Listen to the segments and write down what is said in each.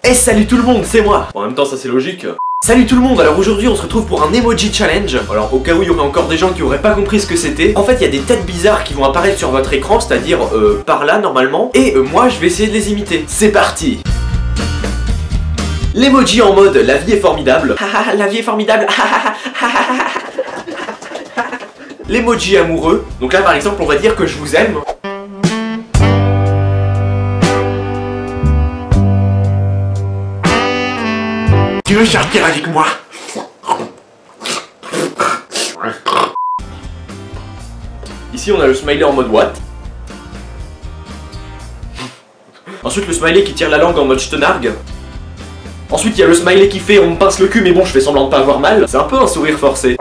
Et salut tout le monde, c'est moi. En même temps, ça c'est logique. Salut tout le monde, alors aujourd'hui on se retrouve pour un emoji challenge. Alors au cas où il y aurait encore des gens qui auraient pas compris ce que c'était, en fait il y a des têtes bizarres qui vont apparaître sur votre écran, c'est-à-dire par là normalement, et moi je vais essayer de les imiter. C'est parti. L'emoji en mode la vie est formidable. La vie est formidable. L'emoji amoureux, donc là par exemple on va dire que je vous aime. Tu veux sortir avec moi? Ici on a le smiley en mode what. Ensuite le smiley qui tire la langue en mode je te nargue. Ensuite il y a le smiley qui fait on me pince le cul mais bon je fais semblant de pas avoir mal. C'est un peu un sourire forcé.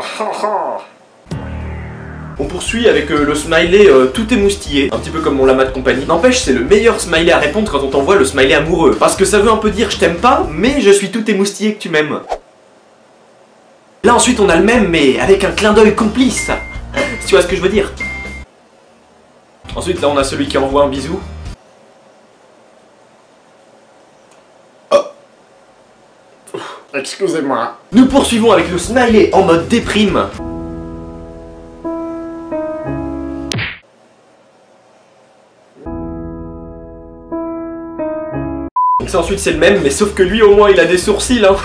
On poursuit avec le smiley tout émoustillé, un petit peu comme mon lama de compagnie. N'empêche, c'est le meilleur smiley à répondre quand on t'envoie le smiley amoureux. Parce que ça veut un peu dire je t'aime pas, mais je suis tout émoustillé que tu m'aimes. Là ensuite on a le même, mais avec un clin d'œil complice. Si tu vois ce que je veux dire. Ensuite là on a celui qui envoie un bisou. Excusez-moi. Nous poursuivons avec le smiley en mode déprime. Donc ça ensuite c'est le même, mais sauf que lui au moins il a des sourcils hein.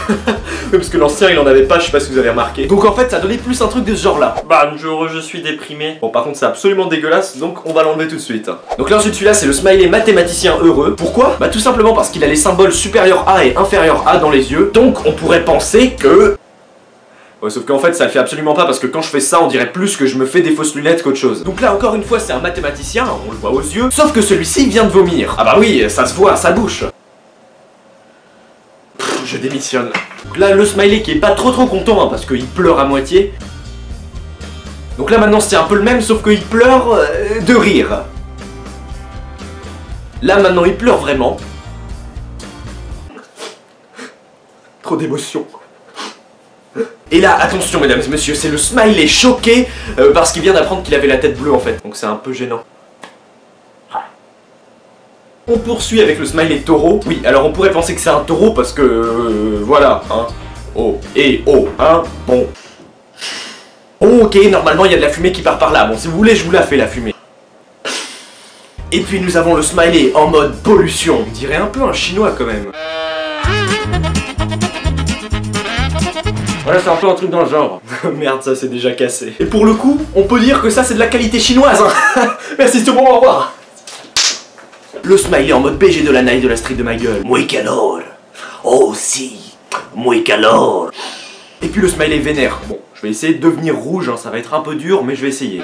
Oui parce que l'ancien il en avait pas, je sais pas si vous avez remarqué. Donc en fait ça donnait plus un truc de ce genre là. Bonjour, je suis déprimé. Bon par contre c'est absolument dégueulasse, donc on va l'enlever tout de suite. Donc là ensuite celui-là c'est le smiley mathématicien heureux. Pourquoi? Bah tout simplement parce qu'il a les symboles supérieur A et inférieur A dans les yeux. Donc on pourrait penser que... Ouais, sauf qu'en fait ça le fait absolument pas parce que quand je fais ça on dirait plus que je me fais des fausses lunettes qu'autre chose. Donc là encore une fois c'est un mathématicien, on le voit aux yeux. Sauf que celui-ci vient de vomir. Ah bah oui, ça se voit à sa bouche. Je démissionne. Donc là le smiley qui est pas trop content hein, parce qu'il pleure à moitié. Donc là maintenant c'est un peu le même sauf qu'il pleure de rire. Là maintenant il pleure vraiment. Trop d'émotion. Et là attention mesdames et messieurs, c'est le smiley choqué parce qu'il vient d'apprendre qu'il avait la tête bleue en fait. Donc c'est un peu gênant. On poursuit avec le smiley taureau. Oui, alors on pourrait penser que c'est un taureau parce que... voilà, hein. Oh, et oh, hein, bon. Oh, ok, normalement il y a de la fumée qui part par là. Bon, si vous voulez, je vous la fais la fumée. Et puis nous avons le smiley en mode pollution. On dirait un peu un chinois quand même. Voilà, c'est un peu un truc dans le genre. Merde, ça c'est déjà cassé. Et pour le coup, on peut dire que ça c'est de la qualité chinoise, hein. Merci, c'est bon, au revoir. Le smiley en mode BG de la night de la street de ma gueule. Muy calor. Oh si. Muy calor. Et puis le smiley vénère. Bon, je vais essayer de devenir rouge, hein. Ça va être un peu dur, mais je vais essayer.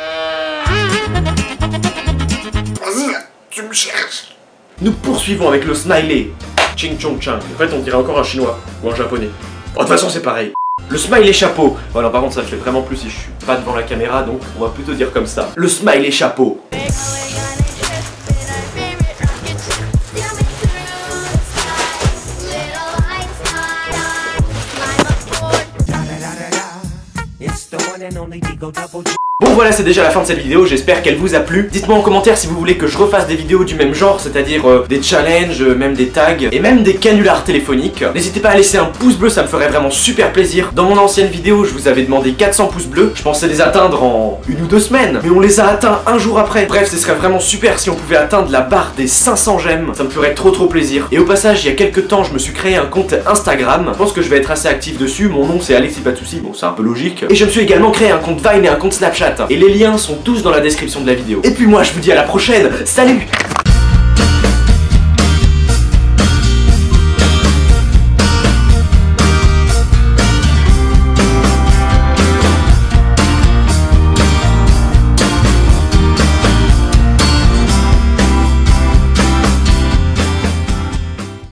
Vas-y, tu me cherches. Nous poursuivons avec le smiley Ching Chong Chang. En fait, on dirait encore un chinois ou un japonais. Oh, de toute façon, c'est pareil. Le smiley chapeau. Voilà, par contre, ça je fais vraiment plus si je suis pas devant la caméra, donc on va plutôt dire comme ça. Le smiley chapeau. Bon voilà, c'est déjà la fin de cette vidéo, j'espère qu'elle vous a plu. Dites-moi en commentaire si vous voulez que je refasse des vidéos du même genre, c'est-à-dire des challenges, même des tags, et même des canulars téléphoniques. N'hésitez pas à laisser un pouce bleu, ça me ferait vraiment super plaisir. Dans mon ancienne vidéo, je vous avais demandé 400 pouces bleus, je pensais les atteindre en 1 ou 2 semaines, mais on les a atteints un jour après. Bref, ce serait vraiment super si on pouvait atteindre la barre des 500 j'aime, ça me ferait trop plaisir. Et au passage, il y a quelques temps, je me suis créé un compte Instagram, je pense que je vais être assez actif dessus, mon nom c'est Alexis pas de soucis, bon c'est un peu logique. Et je me suis également créé un compte Vine et un compte Snapchat. Et les liens sont tous dans la description de la vidéo. Et puis moi je vous dis à la prochaine, salut!